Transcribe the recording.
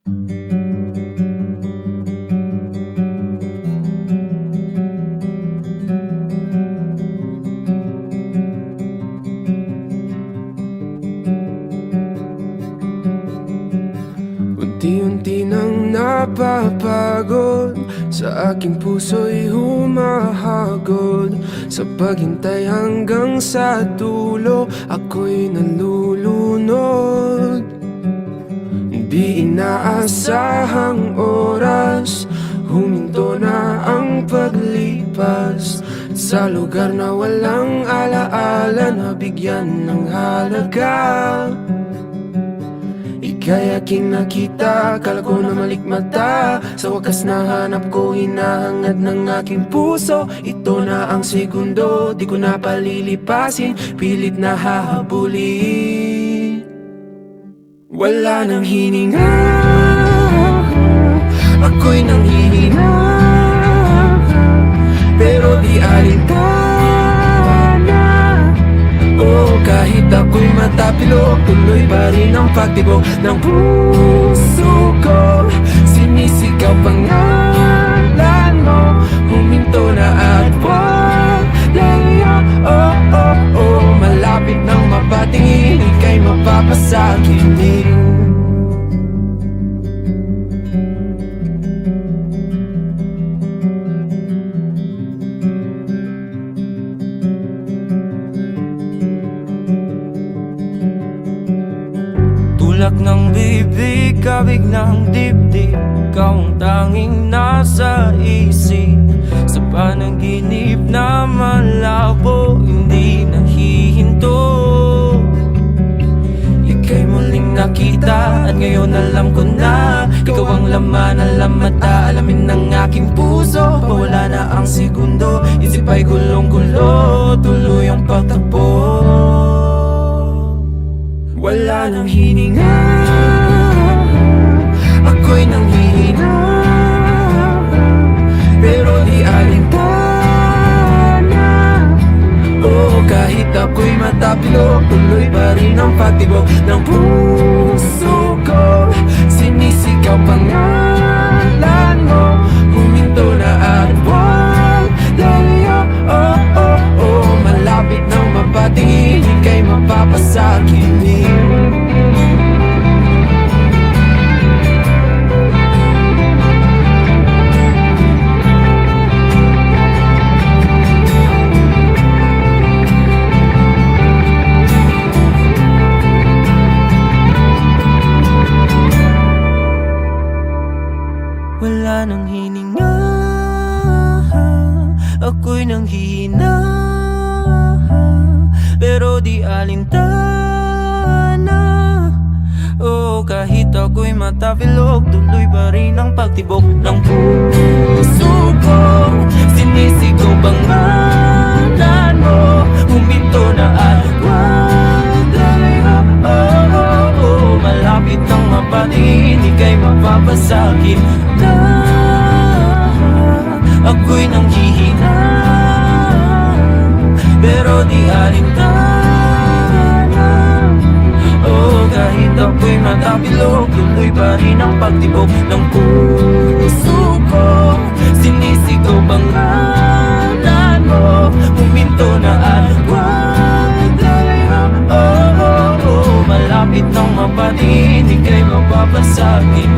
Unti-unti nang napapagod, sa aking puso'y humahagod. Sa paghintay hanggang sa dulo, ako'y nalulunod. Di inaasahang oras, huminto na ang paglipas. Sa lugar na walang alaala, nabigyan ng halaga. Ika'y aking nakita, akala ko na malikmata. Sa wakas nahanap ko, hinahangad ng aking puso. Ito na ang segundo, di ko na palilipasin, pilit na hahabulin. Wala nang hininga, ako'y nanghihina, pero di alintana. Oh, kahit ako'y matapilok, tuloy pa rin ang pagtibok ng puso ko. Sinisigaw pangalan mo, huminto na at wag layo. Oh, oh, oh, malapit nang mapatingin, ika'y mapapasakitin. Tulak ng bibig, kabig ng dibdib, ikaw ang tanging nasa isip. Sa panaginip na malabo, hindi nahihinto. Ika'y muling nakita at ngayon alam ko na, ikaw ang laman, alam at aalamin ng aking puso. Mawala na ang segundo, isip ay gulong-gulo, tuloy ang pagtakbo. Wala nang hininga, ako'y nanghihina, pero di alintana. Oh, kahit ako'y matapilok, tuloy pa rin ang pagtibok ng puso ko. Sinisigaw pangalan mo, huminto na at wag layo. Oh, oh, oh, malapit nang mapatingin, ika'y mapapasakitin. Wala nang hininga, ako'y nanghihina, pero di alintana. Oh, kahit ako'y matapilok, tuloy pa rin ang pagtibok ng puso ko. Sinisigaw pangalan mo, huminto na at wag layo. Oh, oh, oh, malapit nang mapatingin, ika'y mapapasakit na. Ako'y nanghihina, pero di alintana. Oh, kahit ako'y matapilok, tuloy pa rin ang pagtibok ng puso ko. Sinisigaw pangalan mo, huminto na at wag layo. Oh, oh, oh, malapit nang mapatingin, ika'y mapapasakit